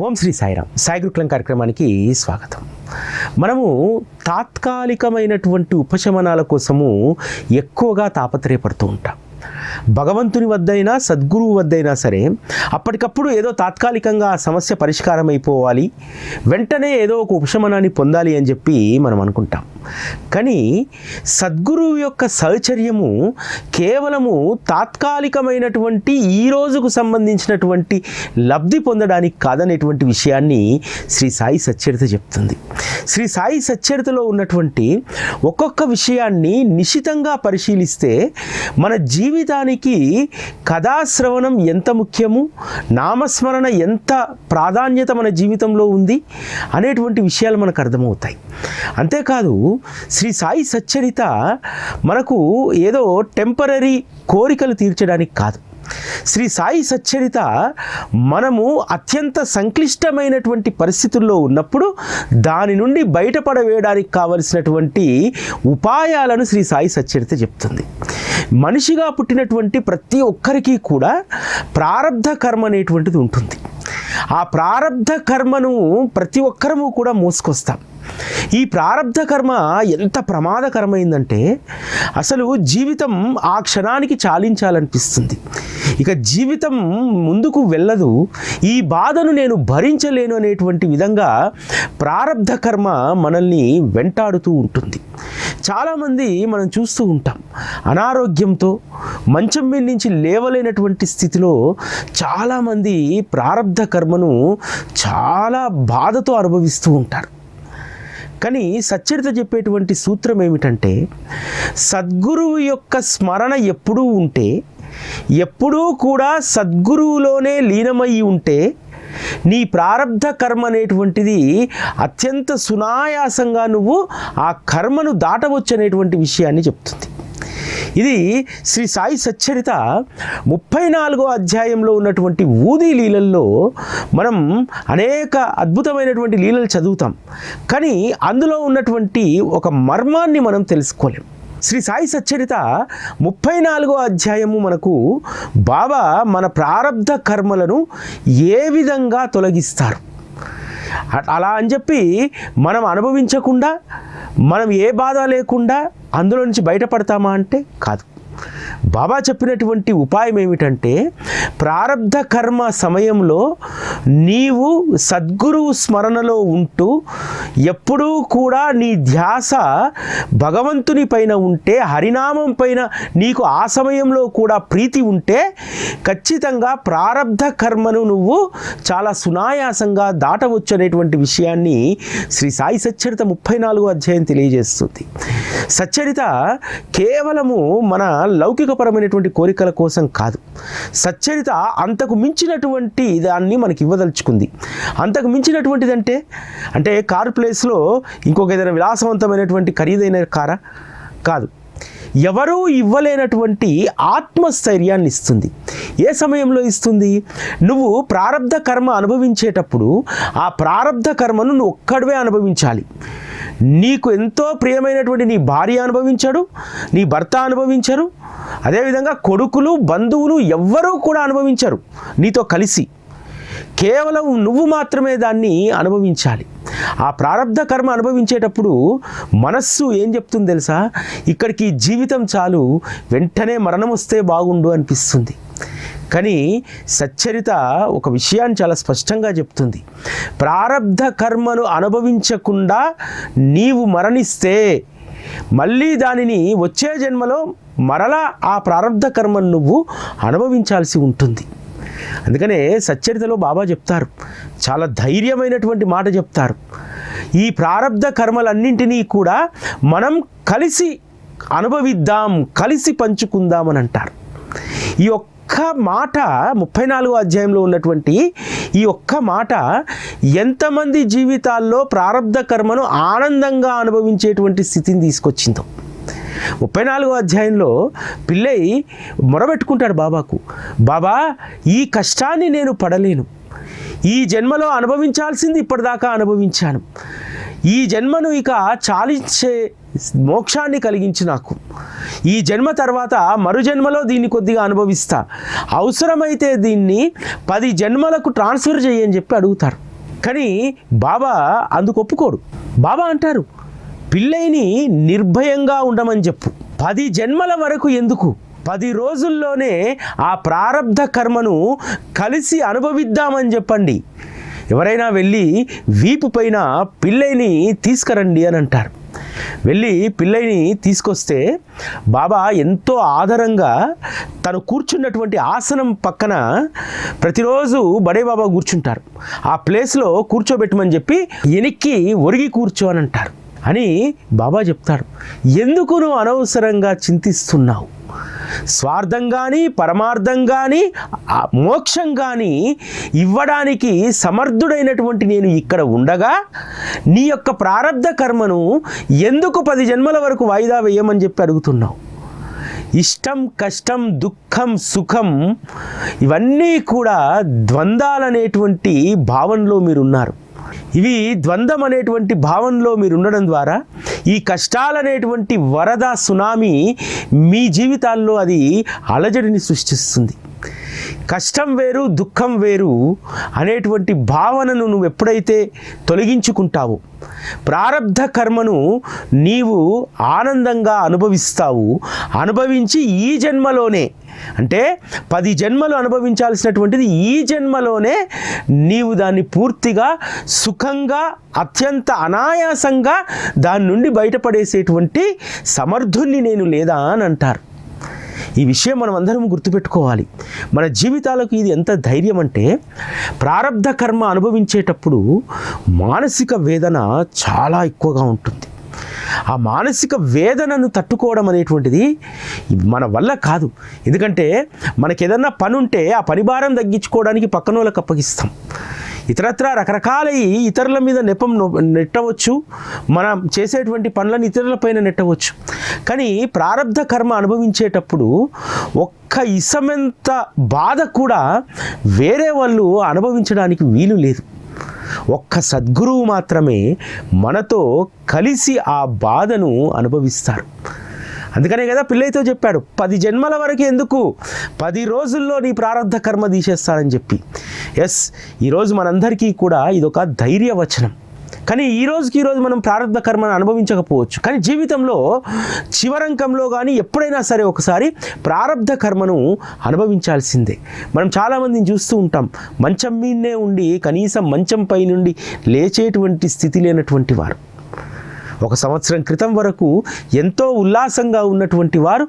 ఓం శ్రీ సాయిరామ్. సాయి గురుకులం కార్యక్రమానికి స్వాగతం. మనము తాత్కాలికమైనటువంటి ఉపశమనాల కోసము ఎక్కువగా తాపత్రయపడుతూ ఉంటాం. భగవంతుని వద్దైనా సద్గురువు వద్దైనా సరే అప్పటికప్పుడు ఏదో తాత్కాలికంగా ఆ సమస్య పరిష్కారం అయిపోవాలి, వెంటనే ఏదో ఒక ఉపశమనాన్ని పొందాలి అని చెప్పి మనం అనుకుంటాం. కానీ సద్గురువు యొక్క సహచర్యము కేవలము తాత్కాలికమైనటువంటి ఈ రోజుకు సంబంధించినటువంటి లబ్ధి పొందడానికి కాదనేటువంటి విషయాన్ని శ్రీ సాయి సచ్చరిత చెప్తుంది. శ్రీ సాయి సచ్చరితలో ఉన్నటువంటి ఒక్కొక్క విషయాన్ని నిశితంగా పరిశీలిస్తే మన జీవితానికి కథాశ్రవణం ఎంత ముఖ్యము, నామస్మరణ ఎంత ప్రాధాన్యత మన జీవితంలో ఉంది అనేటువంటి విషయాలు మనకు అర్థమవుతాయి. అంతేకాదు శ్రీ సాయి సచ్చరిత మనకు ఏదో టెంపరరీ కోరికలు తీర్చడానికి కాదు. శ్రీ సాయి సచ్చరిత మనము అత్యంత సంక్లిష్టమైనటువంటి పరిస్థితుల్లో ఉన్నప్పుడు దాని నుండి బయటపడవేయడానికి కావలసినటువంటి ఉపాయాలను శ్రీ సాయి సచ్చరిత చెప్తుంది. మనిషిగా పుట్టినటువంటి ప్రతి ఒక్కరికి కూడా ప్రారబ్ధ కర్మ అనేటువంటిది ఉంటుంది. ఆ ప్రారబ్ధ కర్మను ప్రతి ఒక్కరము కూడా మోసుకొస్తాం. ఈ ప్రారబ్ధ కర్మ ఎంత ప్రమాదకరమైందంటే అసలు జీవితం ఆ క్షణానికి చాలించాలనిపిస్తుంది. ఇక జీవితం ముందుకు వెళ్ళదు, ఈ బాధను నేను భరించలేను అనేటువంటి విధంగా ప్రారబ్ధ కర్మ మనల్ని వెంటాడుతూ ఉంటుంది. చాలామంది మనం చూస్తూ ఉంటాం, అనారోగ్యంతో మంచం మీద నుంచి లేవలేనటువంటి స్థితిలో చాలామంది ప్రారబ్ధ కర్మను చాలా బాధతో అనుభవిస్తూ ఉంటారు. కానీ సచ్చరిత చెప్పేటువంటి సూత్రం ఏమిటంటే, సద్గురువు యొక్క స్మరణ ఎప్పుడూ ఉంటే, ఎప్పుడూ కూడా సద్గురువులోనే లీనమై ఉంటే నీ ప్రారబ్ధ కర్మ అనేటువంటిది అత్యంత సునాయాసంగా నువ్వు ఆ కర్మను దాటవచ్చు అనేటువంటి విషయాన్ని చెప్తుంది. ఇది శ్రీ సాయి సచ్చరిత 34వ అధ్యాయంలో ఉన్నటువంటి ఊది లీలల్లో మనం అనేక అద్భుతమైనటువంటి లీలలు చదువుతాం, కానీ అందులో ఉన్నటువంటి ఒక మర్మాన్ని మనం తెలుసుకోలేం. శ్రీ సాయి సచ్చరిత 34వ అధ్యాయము మనకు బాబా మన ప్రారబ్ధ కర్మలను ఏ విధంగా తొలగిస్తారు, అలా అని చెప్పి మనం అనుభవించకుండా మనం ఏ బాధ లేకుండా అందులో నుంచి బయటపడతామా అంటే కాదు. బాబా చెప్పినటువంటి ఉపాయం ఏమిటంటే, ప్రారబ్ధ కర్మ సమయంలో నీవు సద్గురువు స్మరణలో ఉంటూ ఎప్పుడూ కూడా నీ ధ్యాస భగవంతుని పైన ఉంటే, హరినామం పైన నీకు ఆ సమయంలో కూడా ప్రీతి ఉంటే ఖచ్చితంగా ప్రారబ్ధ కర్మను నువ్వు చాలా సునాయాసంగా దాటవచ్చు అనేటువంటి విషయాన్ని శ్రీ సాయి సచ్చరిత 34వ అధ్యాయం తెలియజేస్తుంది. సచ్చరిత కేవలము మన లౌకికపరమైనటువంటి కోరికల కోసం కాదు. సచ్చరిత అంతకు మించినటువంటి దాన్ని మనకి ఇవ్వదలుచుకుంది. అంతకు మించినటువంటిది అంటే కారు ప్లేస్లో ఇంకొక ఏదైనా విలాసవంతమైనటువంటి ఖరీదైన కారా కాదు, ఎవరూ ఇవ్వలేనటువంటి ఆత్మస్థైర్యాన్ని ఇస్తుంది. ఏ సమయంలో ఇస్తుంది? నువ్వు ప్రారబ్ధ కర్మ అనుభవించేటప్పుడు ఆ ప్రారబ్ధ కర్మను నువ్వు ఒక్కడివే అనుభవించాలి. నీకు ఎంతో ప్రియమైనటువంటి నీ భార్య అనుభవించడు, నీ భర్త అనుభవించరు, అదేవిధంగా కొడుకులు బంధువులు ఎవ్వరూ కూడా అనుభవించరు నీతో కలిసి. కేవలం నువ్వు మాత్రమే దాన్ని అనుభవించాలి. ఆ ప్రారబ్ధ కర్మ అనుభవించేటప్పుడు మనస్సు ఏం చెప్తుంది తెలుసా? ఇక్కడికి జీవితం చాలు, వెంటనే మరణం వస్తే బాగుండు అనిపిస్తుంది. కానీ సచ్చరిత ఒక విషయాన్ని చాలా స్పష్టంగా చెప్తుంది. ప్రారబ్ధ కర్మను అనుభవించకుండా నీవు మరణిస్తే మళ్ళీ దానిని వచ్చే జన్మలో మరలా ఆ ప్రారబ్ధ కర్మను నువ్వు అనుభవించాల్సి ఉంటుంది. అందుకనే సచ్చరితలో బాబా చెప్తారు, చాలా ధైర్యమైనటువంటి మాట చెప్తారు. ఈ ప్రారబ్ధ కర్మలన్నింటినీ కూడా మనం కలిసి అనుభవిద్దాం, కలిసి పంచుకుందాం అని అంటారు. ఈ ఒక్క మాట 34వ అధ్యాయంలో ఉన్నటువంటి ఈ ఒక్క మాట ఎంతమంది జీవితాల్లో ప్రారబ్ధ కర్మను ఆనందంగా అనుభవించేటువంటి స్థితిని తీసుకొచ్చిందో. 34వ అధ్యాయంలో పిల్లై మొరబెట్టుకుంటాడు బాబాకు, బాబా ఈ కష్టాన్ని నేను పడలేను, ఈ జన్మలో అనుభవించాల్సింది ఇప్పటిదాకా అనుభవించాను, ఈ జన్మను ఇక చాలించే మోక్షాన్ని కలిగించి నాకు, ఈ జన్మ తర్వాత మరు జన్మలో దీన్ని కొద్దిగా అనుభవిస్తా, అవసరమైతే దీన్ని 10 జన్మలకు ట్రాన్స్ఫర్ చేయని చెప్పి అడుగుతారు. కానీ బాబా అందుకు ఒప్పుకోడు. బాబా అంటారు, పిల్లైని నిర్భయంగా ఉండమని చెప్పు, 10 జన్మల వరకు ఎందుకు, 10 రోజుల్లోనే ఆ ప్రారబ్ధ కర్మను కలిసి అనుభవిద్దామని చెప్పండి. ఎవరైనా వెళ్ళి వీపు పైన పిల్లైని తీసుకురండి అని అంటారు. వెళ్ళి పిల్లైని తీసుకొస్తే బాబా ఎంతో ఆదరంగా తను కూర్చున్నటువంటి ఆసనం పక్కన ప్రతిరోజు బడే బాబా కూర్చుంటారు. ఆ ప్లేస్లో కూర్చోబెట్టమని చెప్పి వెనక్కి ఒరిగి కూర్చో అని అంటారు. అని బాబా చెప్తాడు, ఎందుకు నువ్వు అనవసరంగా చింతిస్తున్నావు? స్వార్థం కానీ పరమార్థం కానీ మోక్షం కానీ ఇవ్వడానికి సమర్థుడైనటువంటి నేను ఇక్కడ ఉండగా నీ యొక్క ప్రారబ్ధ కర్మను ఎందుకు 10 జన్మల వరకు వాయిదా వేయమని చెప్పి అడుగుతున్నావు? ఇష్టం, కష్టం, దుఃఖం, సుఖం ఇవన్నీ కూడా ద్వంద్వాలనేటువంటి భావనలో మీరున్నారు. ఇవి ద్వంద్వం అనేటువంటి భావనలో మీరు ఉండడం ద్వారా ఈ కష్టాలనేటువంటి వరద సునామీ మీ జీవితాల్లో అది అలజడిని సృష్టిస్తుంది. కష్టం వేరు, దుఃఖం వేరు అనేటువంటి భావనను నువ్వు ఎప్పుడైతే తొలగించుకుంటావో, ప్రారబ్ధ కర్మను నీవు ఆనందంగా అనుభవిస్తావు. అనుభవించి ఈ జన్మలోనే, అంటే 10 జన్మలు అనుభవించాల్సినటువంటిది ఈ జన్మలోనే నీవు దాన్ని పూర్తిగా సుఖంగా అత్యంత అనాయాసంగా దాని నుండి బయటపడేసేటువంటి సమర్థుల్ని నేను లేదా అని అంటారు. ఈ విషయం మనం అందరం గుర్తుపెట్టుకోవాలి. మన జీవితాలకు ఇది ఎంత ధైర్యం అంటే, ప్రారబ్ధ కర్మ అనుభవించేటప్పుడు మానసిక వేదన చాలా ఎక్కువగా ఉంటుంది. ఆ మానసిక వేదనను తట్టుకోవడం అనేటువంటిది మన వల్ల కాదు. ఎందుకంటే మనకి ఏదన్నా పని ఉంటే ఆ పని భారం తగ్గించుకోవడానికి పక్కన వాళ్ళకి అప్పగిస్తాం. ఇతరత్ర రకరకాల ఇతరుల మీద నెపం నెట్టవచ్చు, మనం చేసేటువంటి పనులను ఇతరులపైన నెట్టవచ్చు. కానీ ప్రారబ్ధ కర్మ అనుభవించేటప్పుడు ఒక్క ఇసమెంత బాధ కూడా వేరే వాళ్ళు అనుభవించడానికి వీలు లేదు. ఒక్క సద్గురువు మాత్రమే మనతో కలిసి ఆ బాధను అనుభవిస్తారు. అందుకనే కదా పిల్లయితో చెప్పాడు, 10 జన్మల వరకు ఎందుకు, 10 రోజుల్లో నీ ప్రారబ్ధ కర్మ తీసేస్తానని చెప్పి. ఎస్, ఈరోజు మనందరికీ కూడా ఇదొక ధైర్యవచనం. కానీ ఈరోజు మనం ప్రారబ్ధ కర్మను అనుభవించకపోవచ్చు, కానీ జీవితంలో చివరంకంలో కానీ ఎప్పుడైనా సరే ఒకసారి ప్రారబ్ధ కర్మను అనుభవించాల్సిందే. మనం చాలామందిని చూస్తూ ఉంటాం, మంచం మీదనే ఉండి కనీసం మంచం పై నుండి లేచేటువంటి స్థితి లేనటువంటి వారు. 1 సంవత్సరం క్రితం వరకు ఎంతో ఉల్లాసంగా ఉన్నటువంటి వారు,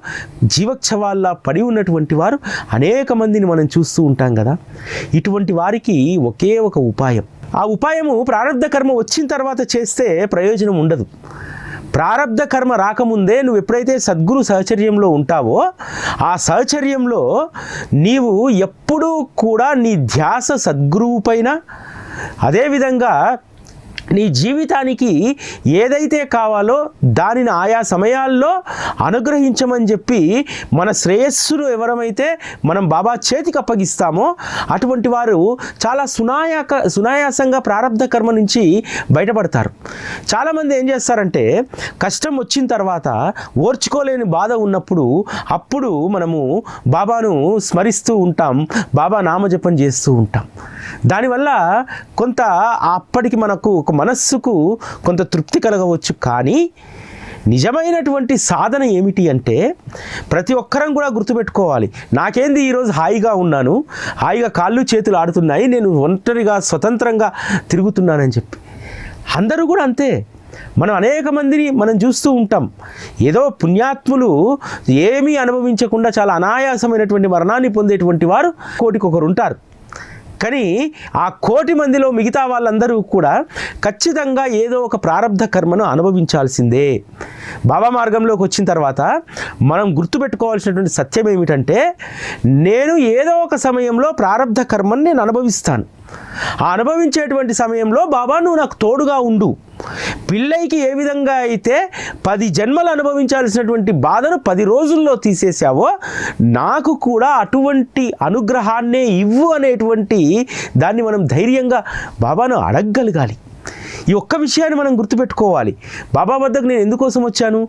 జీవక్షవాల్లా పడి ఉన్నటువంటి వారు అనేక మందిని మనం చూస్తూ ఉంటాం కదా. ఇటువంటి వారికి ఒకే ఒక ఉపాయం. ఆ ఉపాయము ప్రారబ్ధ కర్మ వచ్చిన తర్వాత చేస్తే ప్రయోజనం ఉండదు. ప్రారబ్ధ కర్మ రాకముందే నువ్వు ఎప్పుడైతే సద్గురు సహచర్యంలో ఉంటావో, ఆ సహచర్యంలో నీవు ఎప్పుడూ కూడా నీ ధ్యాస సద్గురువు పైన, అదేవిధంగా నీ జీవితానికి ఏదైతే కావాలో దానిని ఆయా సమయాల్లో అనుగ్రహించమని చెప్పి మన శ్రేయస్సును ఎవరమైతే మనం బాబా చేతికి అప్పగిస్తామో అటువంటి వారు చాలా సునాయాసంగా ప్రారబ్ధ కర్మ నుంచి బయటపడతారు. చాలామంది ఏం చేస్తారంటే, కష్టం వచ్చిన తర్వాత ఓర్చుకోలేని బాధ ఉన్నప్పుడు అప్పుడు మనము బాబాను స్మరిస్తూ ఉంటాం, బాబా నామజపం చేస్తూ ఉంటాం. దానివల్ల కొంత అప్పటికి మనకు ఒక మనస్సుకు కొంత తృప్తి కలగవచ్చు. కానీ నిజమైనటువంటి సాధన ఏమిటి అంటే, ప్రతి ఒక్కరం కూడా గుర్తుపెట్టుకోవాలి, నాకేంది ఈరోజు హాయిగా ఉన్నాను, హాయిగా కాళ్ళు చేతులు ఆడుతున్నాయి, నేను ఒంటరిగా స్వతంత్రంగా తిరుగుతున్నానని చెప్పి. అందరూ కూడా అంతే. మనం అనేక మందిని మనం చూస్తూ ఉంటాం, ఏదో పుణ్యాత్ములు ఏమీ అనుభవించకుండా చాలా అనాయాసమైనటువంటి మరణాన్ని పొందేటువంటి వారు 1,000,000 ఉంటారు. కానీ ఆ 1,000,000 మందిలో మిగతా వాళ్ళందరూ కూడా ఖచ్చితంగా ఏదో ఒక ప్రారబ్ధ కర్మను అనుభవించాల్సిందే. బాబా మార్గంలోకి వచ్చిన తర్వాత మనం గుర్తుపెట్టుకోవాల్సినటువంటి సత్యం ఏమిటంటే, నేను ఏదో ఒక సమయంలో ప్రారబ్ధ కర్మను నేను అనుభవిస్తాను. ఆ అనుభవించేటువంటి సమయంలో బాబా నువ్వు నాకు తోడుగా ఉండు. పిల్లైకి ఏ విధంగా అయితే 10 జన్మలు అనుభవించాల్సినటువంటి బాధను 10 రోజుల్లో తీసేసావో, నాకు కూడా అటువంటి అనుగ్రహాన్నే ఇవ్వు అనేటువంటి దాన్ని మనం ధైర్యంగా బాబాను అడగగలగాలి. ఈ ఒక్క విషయాన్ని మనం గుర్తుపెట్టుకోవాలి. బాబా వద్దకు నేను ఎందుకోసం వచ్చాను?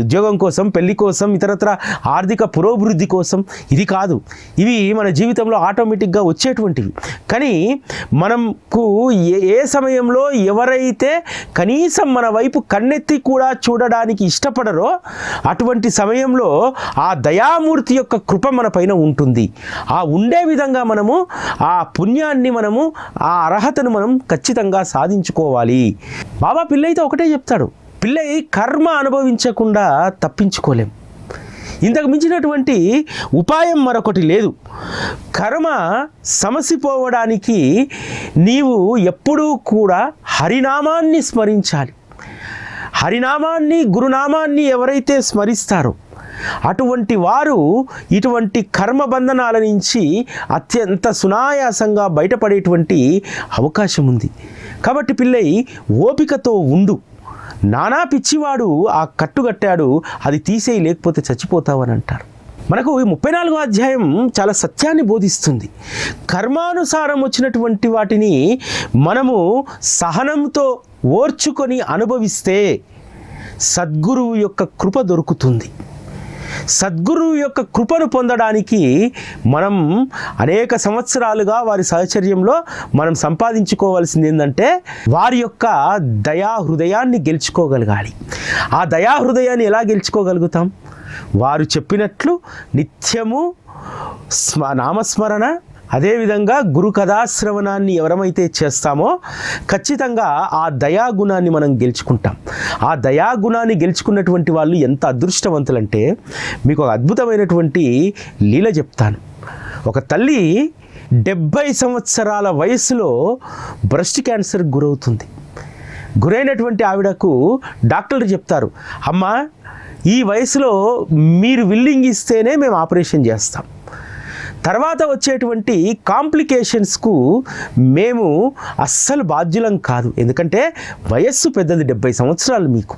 ఉద్యోగం కోసం, పెళ్లి కోసం, ఇతరత్ర ఆర్థిక పురోభివృద్ధి కోసం, ఇది కాదు. ఇవి మన జీవితంలో ఆటోమేటిక్గా వచ్చేటువంటివి. కానీ మనకు ఏ సమయంలో ఎవరైతే కనీసం మన వైపు కన్నెత్తి కూడా చూడడానికి ఇష్టపడరో అటువంటి సమయంలో ఆ దయామూర్తి యొక్క కృప మన పైన ఉంటుంది. ఆ ఉండే విధంగా మనము ఆ పుణ్యాన్ని, మనము ఆ అర్హతను మనం ఖచ్చితంగా సాధించుకోవాలి. బాబా పిల్లయితే ఒకటే చెప్తాడు, పిల్లై కర్మ అనుభవించకుండా తప్పించుకోలేం. ఇంతకు మించినటువంటి ఉపాయం మరొకటి లేదు. కర్మ సమసిపోవడానికి నీవు ఎప్పుడూ కూడా హరినామాన్ని స్మరించాలి. హరినామాన్ని, గురునామాన్ని ఎవరైతే స్మరిస్తారో అటువంటి వారు ఇటువంటి కర్మబంధనాల నుంచి అత్యంత సునాయాసంగా బయటపడేటువంటి అవకాశం ఉంది. కాబట్టి పిల్లై ఓపికతో ఉండు. నానా పిచ్చివాడు ఆ కట్టుగట్టాడు, అది తీసేయి, లేకపోతే చచ్చిపోతావని అంటారు. మనకు ఈ 34వ అధ్యాయం చాలా సత్యాన్ని బోధిస్తుంది. కర్మానుసారం వచ్చినటువంటి వాటిని మనము సహనంతో ఓర్చుకొని అనుభవిస్తే సద్గురువు యొక్క కృప దొరుకుతుంది. సద్గురువు యొక్క కృపను పొందడానికి మనం అనేక సంవత్సరాలుగా వారి సహచర్యంలో మనం సంపాదించుకోవాల్సింది ఏంటంటే వారి యొక్క దయా హృదయాన్ని గెలుచుకోగలగాలి. ఆ దయా హృదయాన్ని ఎలా గెలుచుకోగలుగుతాం? వారు చెప్పినట్లు నిత్యము నామస్మరణ, అదేవిధంగా గురు కథాశ్రవణాన్ని ఎవరమైతే చేస్తామో ఖచ్చితంగా ఆ దయాగుణాన్ని మనం గెలుచుకుంటాం. ఆ దయాగుణాన్ని గెలుచుకున్నటువంటి వాళ్ళు ఎంత అదృష్టవంతులంటే మీకు ఒక అద్భుతమైనటువంటి లీల చెప్తాను. ఒక తల్లి 70 సంవత్సరాల వయసులో బ్రెస్ట్ క్యాన్సర్కి గురవుతుంది. గురైనటువంటి ఆవిడకు డాక్టర్లు చెప్తారు, అమ్మా ఈ వయసులో మీరు విల్లింగ్ ఇస్తేనే మేము ఆపరేషన్ చేస్తాం, తర్వాత వచ్చేటువంటి కాంప్లికేషన్స్కు మేము అస్సలు బాధ్యులం కాదు, ఎందుకంటే వయస్సు పెద్దది, 70 సంవత్సరాలు మీకు,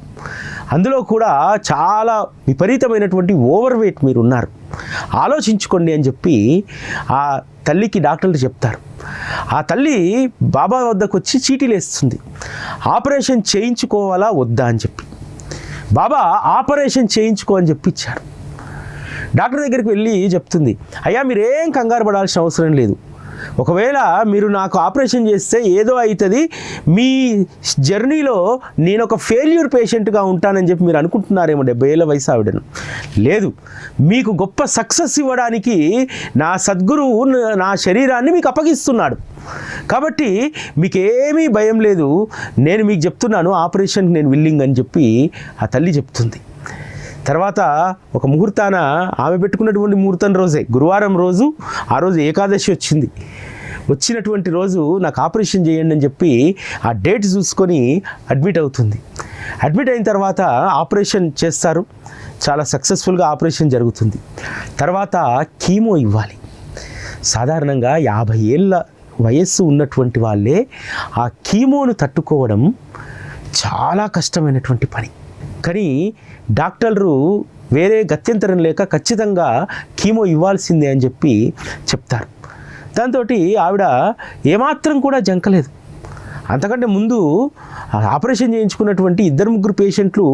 అందులో కూడా చాలా విపరీతమైనటువంటి ఓవర్ వెయిట్ మీరు ఉన్నారు, ఆలోచించుకోండి అని చెప్పి ఆ తల్లికి డాక్టర్లు చెప్తారు. ఆ తల్లి బాబా వద్దకు వచ్చి చీటీలు వేస్తుంది, ఆపరేషన్ చేయించుకోవాలా వద్దా అని చెప్పి. బాబా ఆపరేషన్ చేయించుకో అని చెప్పి ఇచ్చారు. డాక్టర్ దగ్గరికి వెళ్ళి చెప్తుంది, అయ్యా మీరేం కంగారు పడాల్సిన అవసరం లేదు, ఒకవేళ మీరు నాకు ఆపరేషన్ చేస్తే ఏదో అవుతుంది, మీ జర్నీలో నేను ఒక ఫెయిల్యూర్ పేషెంట్గా ఉంటానని చెప్పి మీరు అనుకుంటున్నారేమో 70 ఏళ్ళ వయసు ఆవిడను. లేదు, మీకు గొప్ప సక్సెస్ ఇవ్వడానికి నా సద్గురువు నా శరీరాన్ని మీకు అప్పగిస్తున్నాడు, కాబట్టి మీకేమీ భయం లేదు, నేను మీకు చెప్తున్నాను ఆపరేషన్కి నేను విల్లింగ్ అని చెప్పి ఆ తల్లి చెప్తుంది. తర్వాత ఒక ముహూర్తాన ఆమె పెట్టుకున్నటువంటి ముహూర్తం రోజే గురువారం రోజు, ఆ రోజు ఏకాదశి వచ్చింది. వచ్చినటువంటి రోజు నాకు ఆపరేషన్ చేయండి అని చెప్పి ఆ డేట్ చూసుకొని అడ్మిట్ అవుతుంది. అడ్మిట్ అయిన తర్వాత ఆపరేషన్ చేస్తారు, చాలా సక్సెస్ఫుల్గా ఆపరేషన్ జరుగుతుంది. తర్వాత కీమో ఇవ్వాలి. సాధారణంగా 50 ఏళ్ళ వయస్సు ఉన్నటువంటి వాళ్ళే ఆ కీమోను తట్టుకోవడం చాలా కష్టమైనటువంటి పని. కానీ డాక్టర్లు వేరే గత్యంతరం లేక ఖచ్చితంగా కీమో ఇవ్వాల్సిందే అని చెప్పి చెప్తారు. దాంతో ఆవిడ ఏమాత్రం కూడా జంకలేదు. అంతకంటే ముందు ఆపరేషన్ చేయించుకున్నటువంటి 2-3 పేషెంట్లు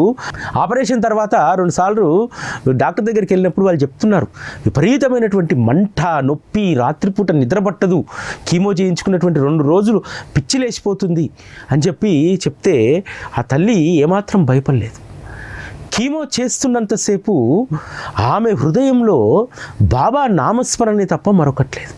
ఆపరేషన్ తర్వాత 2 సార్లు డాక్టర్ దగ్గరికి వెళ్ళినప్పుడు వాళ్ళు చెప్తున్నారు, విపరీతమైనటువంటి మంట, నొప్పి, రాత్రిపూట నిద్రపట్టదు, కీమో చేయించుకున్నటువంటి 2 రోజులు పిచ్చిలేసిపోతుంది అని చెప్పి చెప్తే ఆ తల్లి ఏమాత్రం భయపడలేదు. కీమో చేస్తున్నంతసేపు ఆమె హృదయంలో బాబా నామస్మరణే తప్ప మరొకట్లేదు.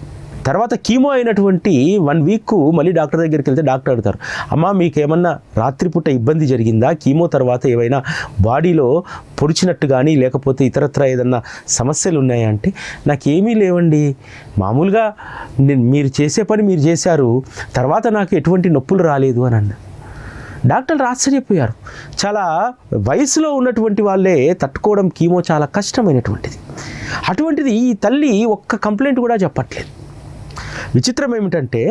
తర్వాత కీమో అయినటువంటి 1 వీక్ మళ్ళీ డాక్టర్ దగ్గరికి వెళ్తే డాక్టర్ అడుగుతారు, అమ్మ మీకేమన్నా రాత్రిపూట ఇబ్బంది జరిగిందా, కీమో తర్వాత ఏవైనా బాడీలో పొడిచినట్టు కానీ లేకపోతే ఇతరత్ర ఏదన్నా సమస్యలు ఉన్నాయా అంటే, నాకేమీ లేవండి, మామూలుగా మీరు చేసే పని మీరు చేశారు, తర్వాత నాకు ఎటువంటి నొప్పులు రాలేదు అని అన్న. డాక్టర్లు ఆశ్చర్యపోయారు. చాలా వయసులో ఉన్నటువంటి వాళ్ళే తట్టుకోవడం కీమో చాలా కష్టమైనటువంటిది. అటువంటిది ఈ తల్లి ఒక్క కంప్లైంట్ కూడా చెప్పట్లేదు. విచిత్రం ఏమిటంటే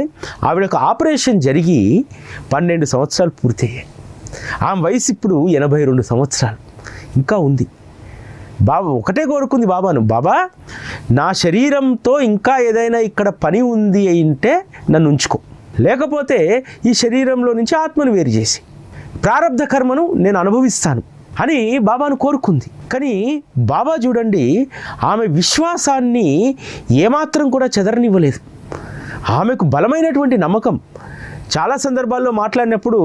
ఆవిడకు ఆపరేషన్ జరిగి 12 సంవత్సరాలు పూర్తయ్యాయి. ఆమె వయసు ఇప్పుడు 82 సంవత్సరాలు ఇంకా ఉంది. బాబా ఒకటే కోరుకుంది బాబాను, బాబా నా శరీరంతో ఇంకా ఏదైనా ఇక్కడ పని ఉంది అంటే నన్ను ఉంచుకో, లేకపోతే ఈ శరీరంలో నుంచి ఆత్మను వేరు చేసి ప్రారబ్ధ కర్మను నేను అనుభవిస్తాను అని బాబాను కోరుకుంది. కానీ బాబా చూడండి, ఆమె విశ్వాసాన్ని ఏమాత్రం కూడా చెదరనివ్వలేదు. ఆమెకు బలమైనటువంటి నమ్మకం. చాలా సందర్భాల్లో మాట్లాడినప్పుడు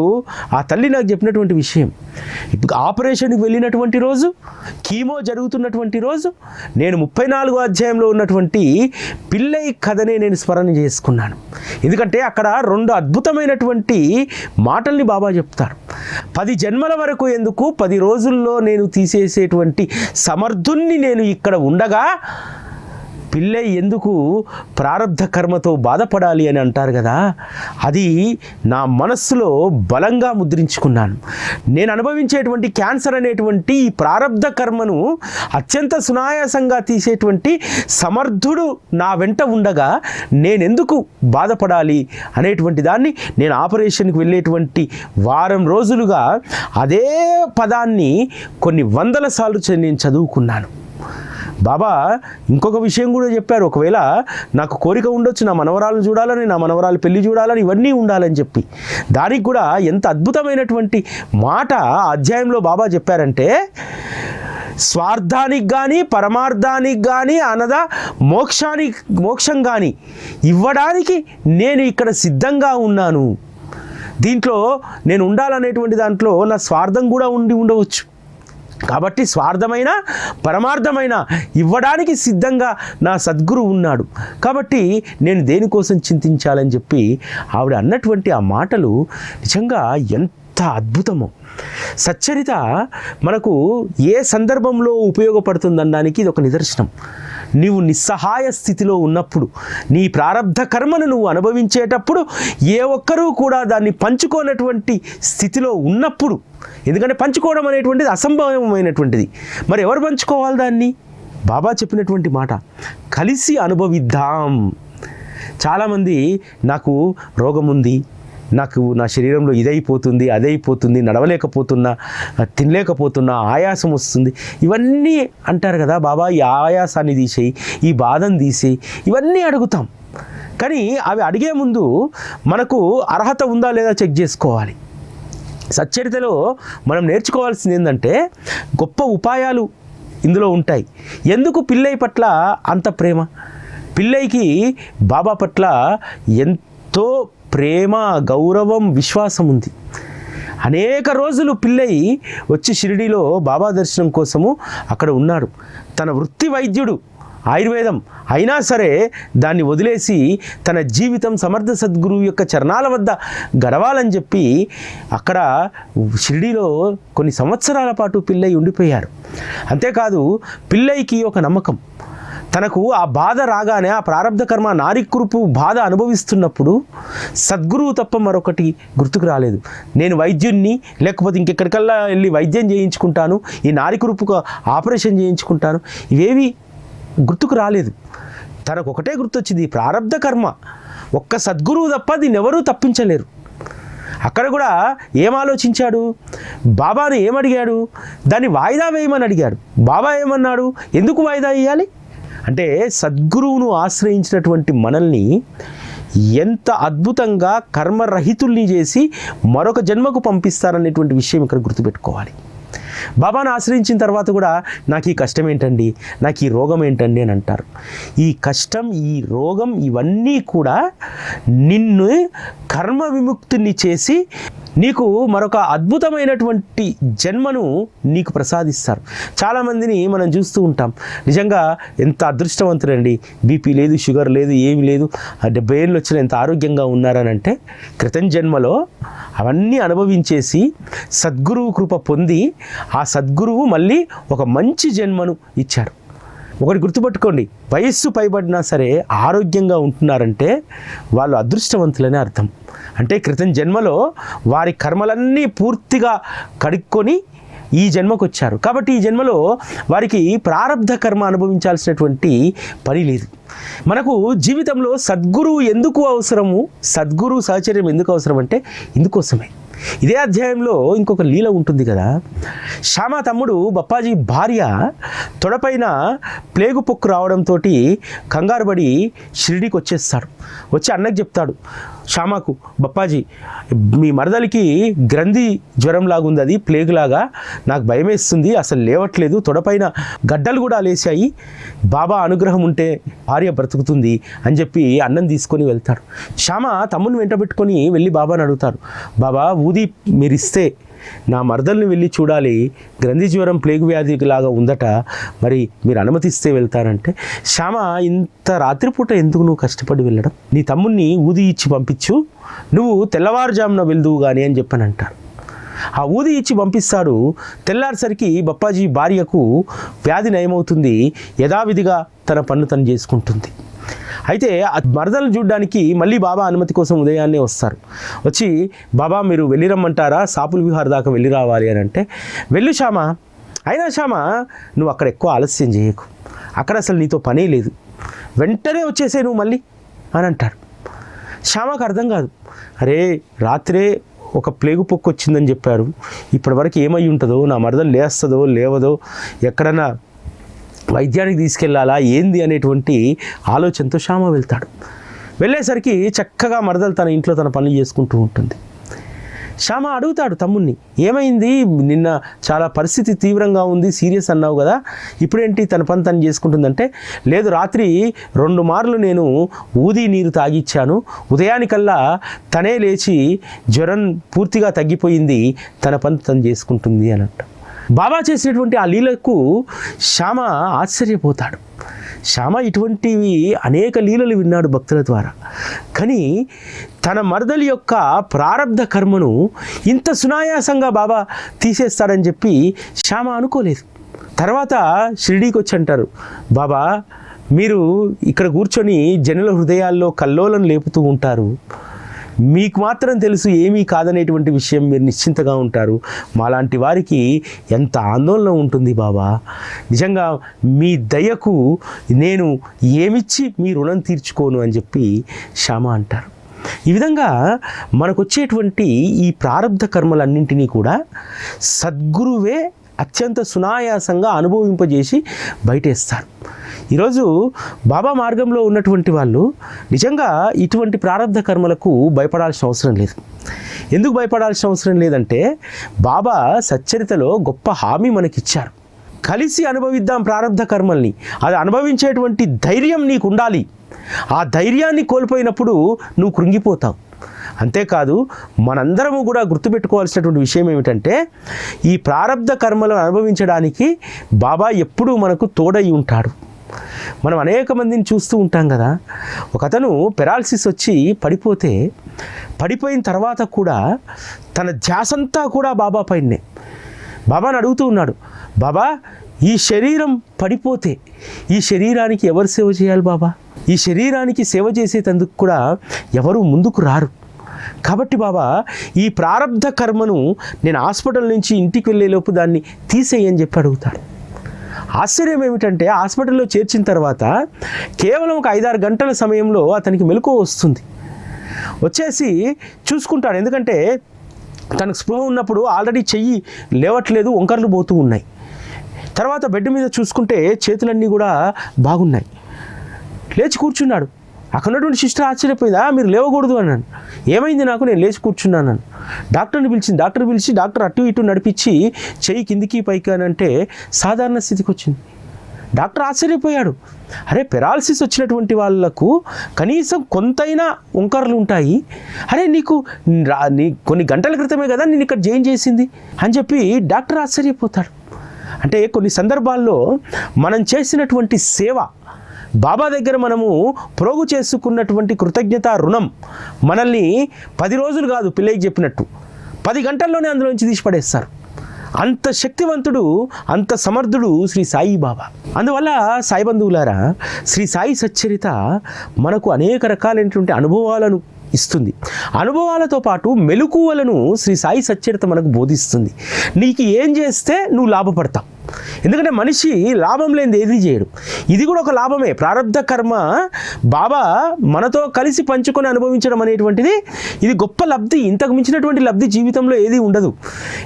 ఆ తల్లి నాకు చెప్పినటువంటి విషయం, ఇప్పుడు ఆపరేషన్కి వెళ్ళినటువంటి రోజు, కీమో జరుగుతున్నటువంటి రోజు, నేను 34వ అధ్యాయంలో ఉన్నటువంటి పిల్లై కథనే నేను స్మరణ చేసుకున్నాను. ఎందుకంటే అక్కడ 2 అద్భుతమైనటువంటి మాటల్ని బాబా చెప్తారు. 10 జన్మల వరకు ఎందుకు, 10 రోజుల్లో నేను తీసేసేటువంటి సమర్థుణ్ణి నేను ఇక్కడ ఉండగా పిల్లై ఎందుకు ప్రారబ్ధ కర్మతో బాధపడాలి అని అంటారు కదా, అది నా మనస్సులో బలంగా ముద్రించుకున్నాను. నేను అనుభవించేటువంటి క్యాన్సర్ అనేటువంటి ఈ ప్రారబ్ధ కర్మను అత్యంత సునాయాసంగా తీసేటువంటి సమర్థుడు నా వెంట ఉండగా నేనెందుకు బాధపడాలి అనేటువంటి దాన్ని నేను ఆపరేషన్కి వెళ్ళేటువంటి వారం రోజులుగా అదే పదాన్ని కొన్ని 100 సార్లు నేను చదువుకున్నాను. బాబా ఇంకొక విషయం కూడా చెప్పారు, ఒకవేళ నాకు కోరిక ఉండొచ్చు నా మనవరాలను చూడాలని, నా మనవరాలు పెళ్లి చూడాలని, ఇవన్నీ ఉండాలని చెప్పి, దానికి కూడా ఎంత అద్భుతమైనటువంటి మాట అధ్యాయంలో బాబా చెప్పారంటే, స్వార్థానికి కానీ పరమార్థానికి కానీ అనగా మోక్షం కానీ ఇవ్వడానికి నేను ఇక్కడ సిద్ధంగా ఉన్నాను. దీంట్లో నేను ఉండాలనేటువంటి దాంట్లో నా స్వార్థం కూడా ఉండవచ్చు. కాబట్టి స్వార్థమైన పరమార్థమైన ఇవ్వడానికి సిద్ధంగా నా సద్గురు ఉన్నాడు. కాబట్టి నేను దేనికోసం చింతించాలని చెప్పి ఆవిడ అన్నటువంటి ఆ మాటలు నిజంగా ఎంత అద్భుతమో. సచ్చరిత మనకు ఏ సందర్భంలో ఉపయోగపడుతుందనడానికి ఇది ఒక నిదర్శనం. నీవు నిస్సహాయ స్థితిలో ఉన్నప్పుడు, నీ ప్రారబ్ధ కర్మను నువ్వు అనుభవించేటప్పుడు, ఏ ఒక్కరూ కూడా దాన్ని పంచుకోనటువంటి స్థితిలో ఉన్నప్పుడు, ఎందుకంటే పంచుకోవడం అనేటువంటిది అసంభవమైనటువంటిది, మరి ఎవరు పంచుకోవాలి దాన్ని? బాబా చెప్పినటువంటి మాట, కలిసి అనుభవిద్దాం. చాలామంది నాకు రోగం ఉంది, నాకు నా శరీరంలో ఇదైపోతుంది, అదైపోతుంది, నడవలేకపోతున్నా, తినలేకపోతున్నా, ఆయాసం వస్తుంది, ఇవన్నీ అంటారు కదా. బాబా ఈ ఆయాసాన్ని తీసేయి, ఈ బాధను తీసేయి, ఇవన్నీ అడుగుతాం. కానీ అవి అడిగే ముందు మనకు అర్హత ఉందా లేదా చెక్ చేసుకోవాలి. సచ్చరితలో మనం నేర్చుకోవాల్సింది ఏంటంటే, గొప్ప ఉపాయాలు ఇందులో ఉంటాయి. ఎందుకు పిల్లై పట్ల అంత ప్రేమ? పిల్లైకి బాబా పట్ల ఎంతో ప్రేమ, గౌరవం, విశ్వాసం ఉంది. అనేక రోజులు పిల్లై వచ్చి షిరిడీలో బాబా దర్శనం కోసము అక్కడ ఉన్నాడు. తన వృత్తి వైద్యుడు, ఆయుర్వేదం అయినా సరే దాన్ని వదిలేసి తన జీవితం సమర్థ సద్గురువు యొక్క చరణాల వద్ద గడవాలని చెప్పి అక్కడ షిరిడీలో కొన్ని సంవత్సరాల పాటు పిల్లై ఉండిపోయారు. అంతేకాదు పిల్లైకి ఒక నమ్మకం, తనకు ఆ బాధ రాగానే, ఆ ప్రారబ్ధ కర్మ నారికురుపు బాధ అనుభవిస్తున్నప్పుడు సద్గురువు తప్ప మరొకటి గుర్తుకు రాలేదు. నేను వైద్యుణ్ణి, లేకపోతే ఇంకెక్కడికల్లా వెళ్ళి వైద్యం చేయించుకుంటాను, ఈ నారికురుపుకు ఆపరేషన్ చేయించుకుంటాను, ఇవేవి గుర్తుకు రాలేదు. తనకు ఒకటే గుర్తొచ్చింది, ప్రారబ్ధ కర్మ. ఒక్క సద్గురువు తప్ప దీన్ని ఎవరూ తప్పించలేరు. అక్కడ కూడా ఏం ఆలోచించాడు? బాబాను ఏమడిగాడు? దాన్ని వాయిదా వేయమని అడిగాడు. బాబా ఏమన్నాడు? ఎందుకు వాయిదా వేయాలి అంటే, సద్గురువును ఆశ్రయించినటువంటి మనల్ని ఎంత అద్భుతంగా కర్మరహితుల్ని చేసి మరొక జన్మకు పంపిస్తారనేటువంటి విషయం ఇక్కడ గుర్తుపెట్టుకోవాలి. బాబాను ఆశ్రయించిన తర్వాత కూడా నాకు ఈ కష్టం ఏంటండి, నాకు ఈ రోగం ఏంటండి అని అంటారు. ఈ కష్టం, ఈ రోగం ఇవన్నీ కూడా నిన్ను కర్మ విముక్తిని చేసి నీకు మరొక అద్భుతమైనటువంటి జన్మను నీకు ప్రసాదిస్తారు. చాలామందిని మనం చూస్తూ ఉంటాం, నిజంగా ఎంత అదృష్టవంతులండి, బీపీ లేదు, షుగర్ లేదు, ఏమి లేదు, 70 ఏళ్ళు వచ్చిన ఎంత ఆరోగ్యంగా ఉన్నారని అంటే, క్రితం జన్మలో అవన్నీ అనుభవించేసి సద్గురువు కృప పొంది ఆ సద్గురువు మళ్ళీ ఒక మంచి జన్మను ఇచ్చారు. ఒకటి గుర్తుపట్టుకోండి, వయస్సు పైబడినా సరే ఆరోగ్యంగా ఉంటున్నారంటే వాళ్ళు అదృష్టవంతులని అర్థం. అంటే క్రితం జన్మలో వారి కర్మలన్నీ పూర్తిగా కడుక్కొని ఈ జన్మకు వచ్చారు. కాబట్టి ఈ జన్మలో వారికి ప్రారబ్ధ కర్మ అనుభవించాల్సినటువంటి పని లేదు. మనకు జీవితంలో సద్గురువు ఎందుకు అవసరము, సద్గురు సహచర్యం ఎందుకు అవసరం అంటే ఇందుకోసమే. ఇదే అధ్యాయంలో ఇంకొక లీల ఉంటుంది కదా. శ్యామ తమ్ముడు బప్పాజీ భార్య తొడపైన ప్లేగు పొక్కు రావడంతో కంగారు పడి షిరిడీకి వచ్చేస్తాడు. వచ్చి అన్నకు చెప్తాడు శ్యామకు, బప్పాజీ మీ మరదలికి గ్రంథి జ్వరం లాగుంది, అది ప్లేగ్ లాగా, నాకు భయమేస్తుంది, అసలు లేవట్లేదు, తొడపైన గడ్డలు కూడా లేచాయి, బాబా అనుగ్రహం ఉంటే భార్య బ్రతుకుతుంది అని చెప్పి అన్నం తీసుకొని వెళ్తాడు. శ్యామ తమ్ముని వెంట పెట్టుకొని వెళ్ళి బాబాని అడుగుతారు, బాబా ఊది మీరు ఇస్తే నా మరదల్ని వెళ్ళి చూడాలి, గ్రంథి జ్వరం ప్లేగు వ్యాధి లాగా ఉందట, మరి మీరు అనుమతిస్తే వెళ్తారంటే, శ్యామ ఇంత రాత్రిపూట ఎందుకు నువ్వు కష్టపడి వెళ్ళడం, నీ తమ్ముడిని ఊది ఇచ్చి పంపించు, నువ్వు తెల్లవారుజామున వెళ్దువు కానీ అని చెప్పని అంటారు. ఆ ఊది ఇచ్చి పంపిస్తాడు. తెల్లారిసరికి బప్పాజీ భార్యకు వ్యాధి నయమవుతుంది, యథావిధిగా తన పన్ను తను చేసుకుంటుంది. అయితే ఆ మరదలను చూడడానికి మళ్ళీ బాబా అనుమతి కోసం ఉదయాన్నే వస్తారు. వచ్చి బాబా మీరు వెళ్ళి రమ్మంటారా, సాపుల విహార్ దాకా వెళ్ళి రావాలి అని అంటే, వెళ్ళు శ్యామ, అయినా శ్యామ నువ్వు అక్కడ ఎక్కువ ఆలస్యం చేయకు, అక్కడ అసలు నీతో పనే లేదు, వెంటనే వచ్చేసే నువ్వు మళ్ళీ అని అంటారు. శ్యామకు అర్థం కాదు, అరే రాత్రే ఒక ప్లేగు పొక్కు వచ్చిందని చెప్పారు, ఇప్పటివరకు ఏమై ఉంటుందో, నా మరదలు లేస్తుందో లేవదో, ఎక్కడన్నా వైద్యానికి తీసుకెళ్లాలా ఏంది అనేటువంటి ఆలోచనతో శ్యామ వెళ్తాడు. వెళ్ళేసరికి చక్కగా మరదలు తన ఇంట్లో తన పనులు చేసుకుంటూ ఉంటుంది. శ్యామ అడుగుతాడు తమ్ముణ్ణి, ఏమైంది, నిన్న చాలా పరిస్థితి తీవ్రంగా ఉంది, సీరియస్ అన్నావు కదా, ఇప్పుడేంటి తన పని తను చేసుకుంటుందంటే, లేదు రాత్రి 2 మార్లు నేను ఊది నీరు తాగిచ్చాను, ఉదయానికల్లా తనే లేచి జ్వరం పూర్తిగా తగ్గిపోయింది, తన పని తను చేసుకుంటుంది అని అంట. బాబా చేసినటువంటి ఆ లీలకు శ్యామ ఆశ్చర్యపోతాడు. శ్యామ ఇటువంటివి అనేక లీలలు విన్నాడు భక్తుల ద్వారా, కానీ తన మరదలి యొక్క ప్రారబ్ధ కర్మను ఇంత సునాయాసంగా బాబా తీసేస్తాడని చెప్పి శ్యామ అనుకోలేదు. తర్వాత షిరిడీకి వచ్చి అంటారు, బాబా మీరు ఇక్కడ కూర్చొని జనుల హృదయాల్లో కల్లోలం లేపుతూ ఉంటారు, మీకు మాత్రం తెలుసు ఏమీ కాదనేటువంటి విషయం, మీరు నిశ్చింతగా ఉంటారు, మాలాంటి వారికి ఎంత ఆందోళన ఉంటుంది బాబా, నిజంగా మీ దయకు నేను ఏమిచ్చి మీ రుణం తీర్చుకోను అని చెప్పి శ్యామ అంటారు. ఈ విధంగా మనకు వచ్చేటువంటి ఈ ప్రారబ్ధ కర్మలన్నింటినీ కూడా సద్గురువే అత్యంత సునాయాసంగా అనుభవింపజేసి బయటేస్తారు. ఈరోజు బాబా మార్గంలో ఉన్నటువంటి వాళ్ళు నిజంగా ఇటువంటి ప్రారబ్ధ కర్మలకు భయపడాల్సిన అవసరం లేదు. ఎందుకు భయపడాల్సిన అవసరం లేదంటే, బాబా సచ్చరితలో గొప్ప హామీ మనకిచ్చారు, కలిసి అనుభవిద్దాం ప్రారబ్ధ కర్మల్ని, అది అనుభవించేటువంటి ధైర్యం నీకు ఉండాలి, ఆ ధైర్యాన్ని కోల్పోయినప్పుడు నువ్వు కృంగిపోతావు. అంతేకాదు మనందరము కూడా గుర్తుపెట్టుకోవాల్సినటువంటి విషయం ఏమిటంటే, ఈ ప్రారబ్ధ కర్మలను అనుభవించడానికి బాబా ఎప్పుడూ మనకు తోడై ఉంటాడు. మనం అనేక మందిని చూస్తూ ఉంటాం కదా, ఒకతను పెరాలసిస్ వచ్చి పడిపోయిన తర్వాత కూడా తన ధ్యాసంతా కూడా బాబా పైనే. బాబాని అడుగుతూ ఉన్నాడు, బాబా ఈ శరీరం పడిపోతే ఈ శరీరానికి ఎవరు సేవ చేయాలి బాబా, ఈ శరీరానికి సేవ చేసేటందుకు కూడా ఎవరు ముందుకు రారు, కాబట్టి బాబా ఈ ప్రారబ్ధ కర్మను నేను హాస్పిటల్ నుంచి ఇంటికి వెళ్ళేలోపు దాన్ని తీసేయని చెప్పి అడుగుతాడు. ఆశ్చర్యం ఏమిటంటే, హాస్పిటల్లో చేర్చిన తర్వాత కేవలం ఒక 5-6 గంటల సమయంలో అతనికి మెలకువ వస్తుంది. వచ్చేసి చూసుకుంటాడు, ఎందుకంటే తనకు స్పృహ ఉన్నప్పుడు ఆల్రెడీ చెయ్యి లేవట్లేదు, వంకర్లు పోతూ ఉన్నాయి. తర్వాత బెడ్ మీద చూసుకుంటే చేతులన్నీ కూడా బాగున్నాయి. లేచి కూర్చున్నాడు. అక్కడ ఉన్నటువంటి సిస్టర్ ఆశ్చర్యపోయింది, మీరు లేవకూడదు అన్నాను. ఏమైంది నాకు, నేను లేచి కూర్చున్నాను. డాక్టర్ని పిలిచింది, డాక్టర్ అటు ఇటు నడిపించి చెయ్యి కిందికి పైకి అని అంటే సాధారణ స్థితికి వచ్చింది. డాక్టర్ ఆశ్చర్యపోయాడు, అరే పెరాలసిస్ వచ్చినటువంటి వాళ్ళకు కనీసం కొంతైనా వంకరలు ఉంటాయి, అరే నీకు కొన్ని గంటల క్రితమే కదా నేను ఇక్కడ జాయిన్ చేసింది అని చెప్పి డాక్టర్ ఆశ్చర్యపోతాడు. అంటే కొన్ని సందర్భాల్లో మనం చేసినటువంటి సేవ, బాబా దగ్గర మనము ప్రోగు చేసుకున్నటువంటి కృతజ్ఞత రుణం మనల్ని 10 రోజులు కాదు, పిల్లకి చెప్పినట్టు 10 గంటల్లోనే అందులోంచి తీసి పడేస్తారు. అంత శక్తివంతుడు, అంత సమర్థుడు శ్రీ సాయి బాబా. అందువల్ల సాయి బంధువులారా, శ్రీ సాయి సచ్చరిత మనకు అనేక రకాలైనటువంటి అనుభవాలను ఇస్తుంది. అనుభవాలతో పాటు మెలకువలను శ్రీ సాయి సచ్చరిత మనకు బోధిస్తుంది. నీకు ఏం చేస్తే నువ్వు లాభపడతావు, ఎందుకంటే మనిషి లాభం లేనిది ఏది చేయడు. ఇది కూడా ఒక లాభమే. ప్రారబ్ధ కర్మ బాబా మనతో కలిసి పంచుకొని అనుభవించడం అనేటువంటిది ఇది గొప్ప లబ్ధి. ఇంతకు మించినటువంటి లబ్ధి జీవితంలో ఏది ఉండదు.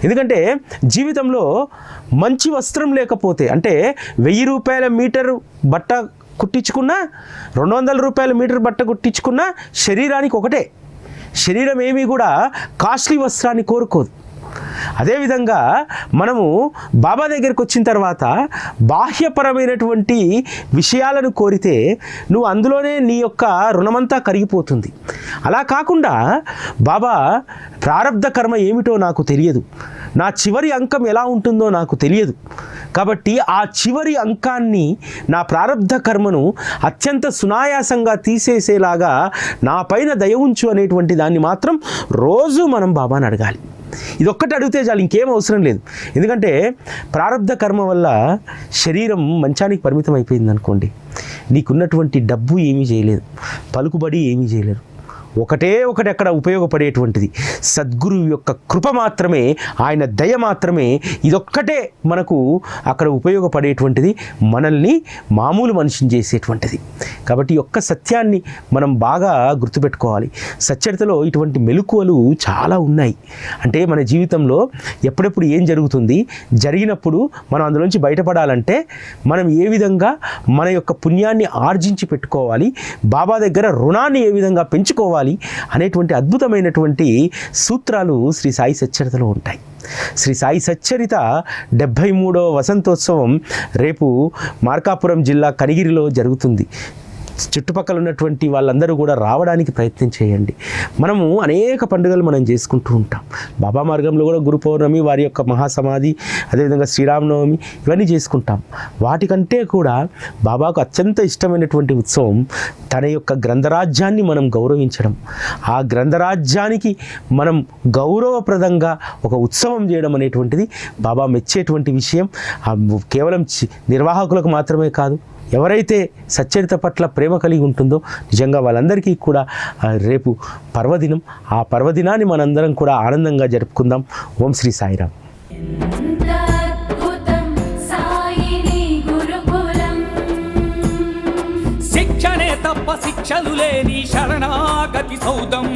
ఎందుకంటే జీవితంలో మంచి వస్త్రం లేకపోతే, అంటే 1000 రూపాయల మీటర్ బట్ట కుట్టించుకున్నా, 200 రూపాయల మీటర్ బట్ట కుట్టించుకున్నా శరీరానికి ఒకటే. శరీరం ఏమీ కూడా కాస్ట్లీ వస్త్రాన్ని కోరుకోదు. అదేవిధంగా మనము బాబా దగ్గరికి వచ్చిన తర్వాత బాహ్యపరమైనటువంటి విషయాలను కోరితే నువ్వు అందులోనే నీ యొక్క రుణమంతా కరిగిపోతుంది. అలా కాకుండా బాబా ప్రారబ్ధ కర్మ ఏమిటో నాకు తెలియదు, నా చివరి అంకం ఎలా ఉంటుందో నాకు తెలియదు, కాబట్టి ఆ చివరి అంకాన్ని, నా ప్రారబ్ధ కర్మను అత్యంత సునాయాసంగా తీసేసేలాగా నా పైన దయ ఉంచు అనేటువంటి దాన్ని మాత్రం రోజు మనం బాబాని అడగాలి. ఇదొక్కటి అడిగితే చాలు, ఇంకేం అవసరం లేదు. ఎందుకంటే ప్రారబ్ధ కర్మ వల్ల శరీరం మంచానికి పరిమితం అయిపోయింది అనుకోండి, నీకున్నటువంటి డబ్బు ఏమీ చేయలేదు, పలుకుబడి ఏమీ చేయలేరు. ఒకటే ఒకటి అక్కడ ఉపయోగపడేటువంటిది సద్గురువు యొక్క కృప మాత్రమే, ఆయన దయ మాత్రమే. ఇదొక్కటే మనకు అక్కడ ఉపయోగపడేటువంటిది, మనల్ని మామూలు మనిషిని చేసేటువంటిది. కాబట్టి ఈ యొక్క సత్యాన్ని మనం బాగా గుర్తుపెట్టుకోవాలి. సచ్చరితలో ఇటువంటి మెలకువలు చాలా ఉన్నాయి. అంటే మన జీవితంలో ఎప్పుడెప్పుడు ఏం జరుగుతుంది, జరిగినప్పుడు మనం అందులోంచి బయటపడాలంటే మనం ఏ విధంగా మన యొక్క పుణ్యాన్ని ఆర్జించి పెట్టుకోవాలి, బాబా దగ్గర రుణాన్ని ఏ విధంగా పెంచుకోవాలి అనేటువంటి అద్భుతమైనటువంటి సూత్రాలు శ్రీ సాయి సచ్చరితలో ఉంటాయి. శ్రీ సాయి సచ్చరిత 73వ వసంతోత్సవం రేపు మార్కాపురం జిల్లా కనిగిరిలో జరుగుతుంది. చుట్టుపక్కల ఉన్నటువంటి వాళ్ళందరూ కూడా రావడానికి ప్రయత్నం చేయండి. మనము అనేక పండుగలు మనం చేసుకుంటూ ఉంటాం. బాబా మార్గంలో కూడా గురు పౌర్ణమి, వారి యొక్క మహాసమాధి, అదేవిధంగా శ్రీరామనవమి, ఇవన్నీ చేసుకుంటాం. వాటికంటే కూడా బాబాకు అత్యంత ఇష్టమైనటువంటి ఉత్సవం తన యొక్క గ్రంథరాజ్యాన్ని మనం గౌరవించడం, ఆ గ్రంథరాజ్యానికి మనం గౌరవప్రదంగా ఒక ఉత్సవం చేయడం అనేటువంటిది బాబా మెచ్చేటువంటి విషయం. కేవలం నిర్వాహకులకు మాత్రమే కాదు, ఎవరైతే సచ్చరిత పట్ల ప్రేమ కలిగి ఉంటుందో నిజంగా వాళ్ళందరికీ కూడా రేపు పర్వదినం. ఆ పర్వదినాన్ని మనందరం కూడా ఆనందంగా జరుపుకుందాం. ఓం శ్రీ సాయిరామ్. శిక్షణే తప్ప శిక్షలు లేని శరణాగతి సౌదం.